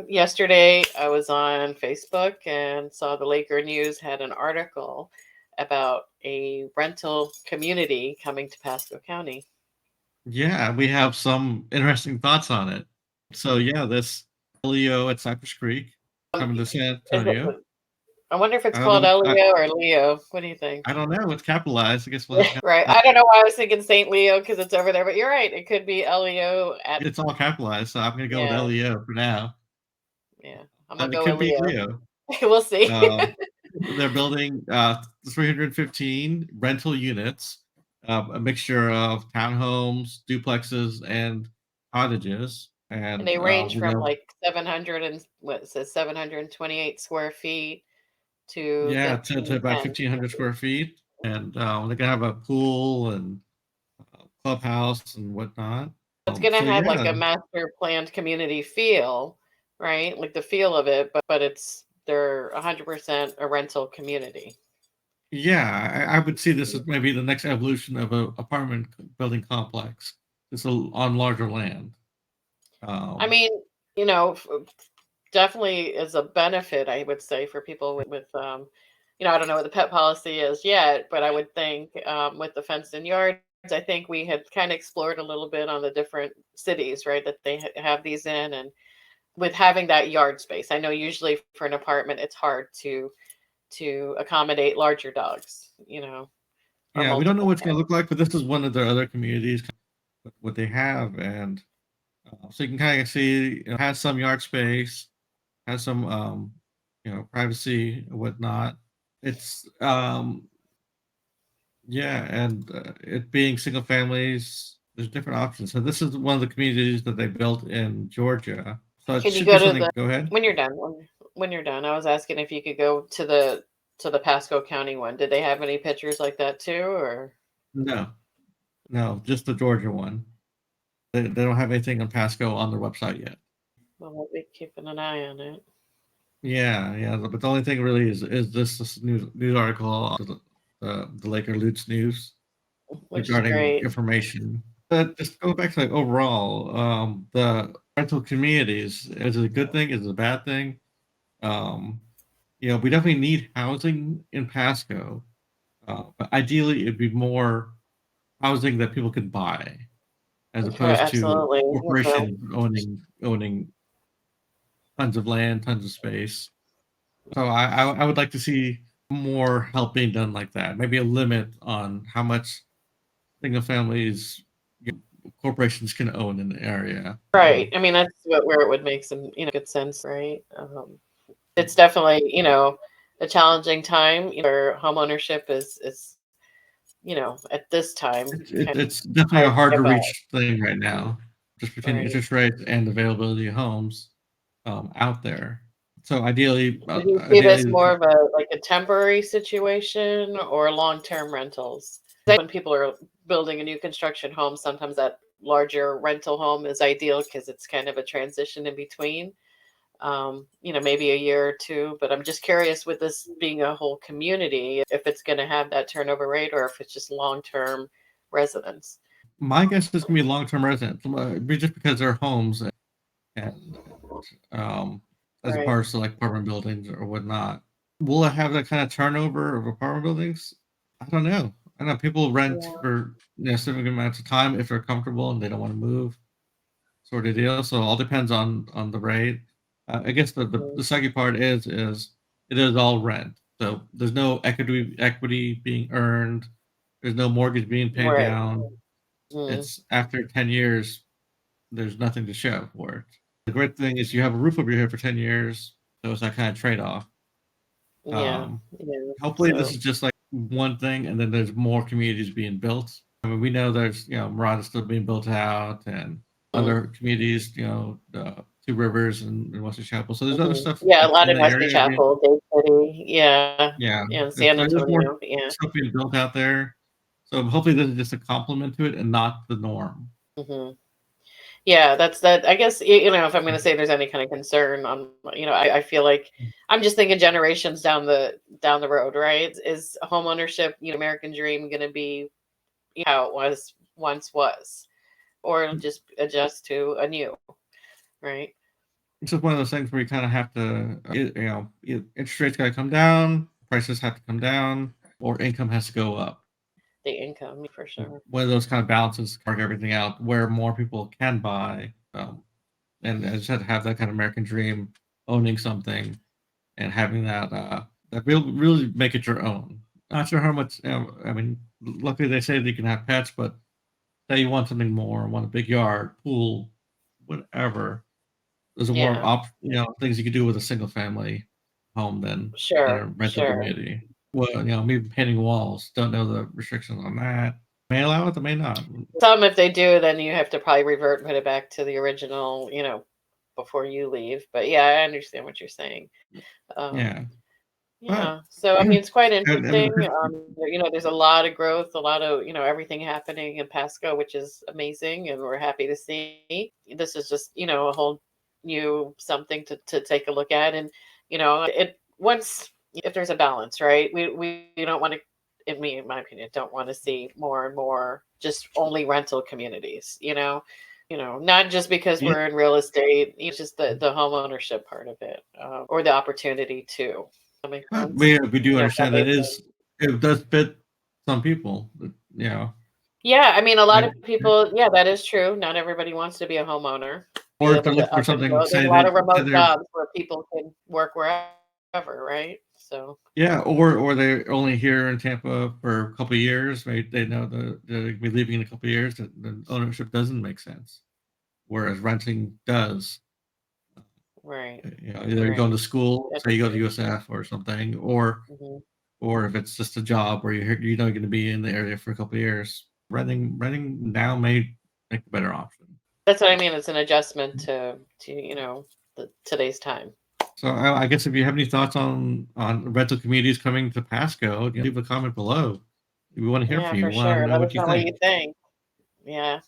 Yesterday, I was on Facebook and saw the Laker News had an article about a rental community coming to Pasco County. Yeah, we have some interesting thoughts on it. So yeah, this Leo at Cypress Creek coming to San Is Antonio. it, I wonder if it's I don't know. called Elio or Leo. What do you think? I don't know. It's capitalized. I guess we'll have to. Right. I don't know why I was thinking St. Leo because it's over there, but you're right. It could be Elio at, It's all capitalized, so I'm gonna go with yeah, Leo for now. yeah. I'm going to It go could with be Leo. Leo. We'll see. Um, they're building 315 rental units, a mixture of townhomes, duplexes, and cottages. And And they range we from know, like 700 and what it says 728 square feet to yeah, to about 1510. 1,500 square feet. And they're gonna have a pool and clubhouse and whatnot. It's going to So have like yeah, a master planned community feel, right? Like the feel of it, but they're 100% a rental community. yeah, I would see this as maybe the next evolution of a apartment building complex. It's on larger land. I Um, mean, you know, definitely is a benefit, I would say, for people I don't know what the pet policy is yet, but I would think with the fenced in yards, I think we had kind of explored a little bit on the different cities, right, that they have these in, and with having that yard space. I know usually for an apartment, it's hard to accommodate larger dogs, or yeah, we don't know multiple what it's going to look pets. like, but this is one of their other communities, what they have, and so you can kind of see, has some yard space, has some, privacy and whatnot. It's yeah, and it being single families, there's different options. So this is one of the communities that they built in Georgia. So it Can you should be go to something. the Go ahead. when you're done? When you're done, I was asking if you could go to the Pasco County one. Did they have any pictures like that too, or No, no, just the Georgia one. They don't have anything on Pasco on their website yet. well, we'll be keeping an eye on it, Yeah, yeah, but the only thing really is this news article on the Laker Lutz News which is regarding great. information. But just go back to like overall, the rental communities is it a good thing? Is it a bad thing? Um, we definitely need housing in Pasco, but ideally it'd be more housing that people could buy as Okay, opposed to absolutely. So, corporations owning tons of land, tons of space. So I would like to see more help being done like that. Maybe a limit on how much single families corporations can own in the area. right. I mean, that's where it would make some good sense, right? It's definitely a challenging time where home ownership is at this time kind of It's definitely hard a to hard get to by, reach thing right now, just between right? interest rates and availability of homes out there. So Do you see this more of a like a temporary situation or long-term rentals? When people are building a new construction home, sometimes that larger rental home is ideal because it's kind of a transition in between. Maybe a year or two. But I'm just curious with this being a whole community, if it's going to have that turnover rate or if it's just long-term residents. my guess is gonna be long-term residents, just because they're homes and as Right. opposed to like apartment buildings or whatnot. Will it have that kind of turnover of apartment buildings? I don't know. I know people rent Yeah. for significant amounts of time if they're comfortable and they don't want to move, sort of deal. So it all depends on the rate. I guess the Mhm. second part is it is all rent. So there's no equity being earned. There's no mortgage being paid Right. down. Mhm. It's after 10 years, there's nothing to show for it. The great thing is you have a roof over your head for 10 years. So it's that kind of trade off. Yeah. Um, Yeah. Hopefully, this So, is just like one thing, and then there's more communities being built. I mean, we know there's Murata's still being built out, and mhm. other communities, Two Rivers and Western Chapel. So there's other Mhm. stuff Yeah, a like lot in in the Wesley area. Chapel, Dade City. Yeah. Yeah, Yeah, in San there's more Antonio. Yeah. stuff being built out there. So hopefully, this is just a complement to it and not the norm. Hmm. Yeah, that's that. I guess if I'm going to say there's any kind of concern on, I feel like I'm just thinking generations down the road, right? Is home ownership, American dream, going to be how it was once was, or just adjust to a new, right? it's just one of those things where you kind of have to, interest rates got to come down, prices have to come down, or income has to go up. The income for sure. One of those kind of balances work everything out, where more people can buy, and I just had to have that kind of American dream, owning something and having that really make it your own. Not sure how much. I mean, luckily they say that you can have pets, but say you want something more, want a big yard, pool, whatever. There's more Yeah, things you could do with a single family home than a sure, rental sure. community. Well, maybe painting walls. Don't know the restrictions on that. May allow it, they may not. Some, if they do, then you have to probably revert and put it back to the original, before you leave. But yeah, I understand what you're saying. Um, Yeah, but yeah. So I mean, it's quite and interesting. There's a lot of growth, a lot of everything happening in Pasco, which is amazing, and we're happy to see. This is just a whole new something to take a look at, and it once if there's a balance, right? We don't want to. In my opinion, don't want to see more and more just only rental communities. Not just because yeah, we're in real estate, it's just the home ownership part of it, or the opportunity too. That makes but sense. we do understand that Amazing. it does fit some people. Yeah, I mean, a lot Like, of people, yeah, that is true. Not everybody wants to be a homeowner, be or if able they're to looking for up and something, go. There's say a lot of say remote they're jobs where people can work wherever, right? So, yeah, or they're only here in Tampa for a couple of years. Maybe they know they'll be leaving in a couple of years. That the ownership doesn't make sense, whereas renting does. right, Either you're going right. to school, That's say you go to true. USF or something, or if it's just a job where you're going to be in the area for a couple of years, renting now may make a better option. That's what I mean. It's an adjustment to today's time. So I guess if you have any thoughts on rental communities coming to Pasco, leave a comment below. We want to hear Yeah, from you. for We want to sure. know Let us what you know what think. you think. Yeah.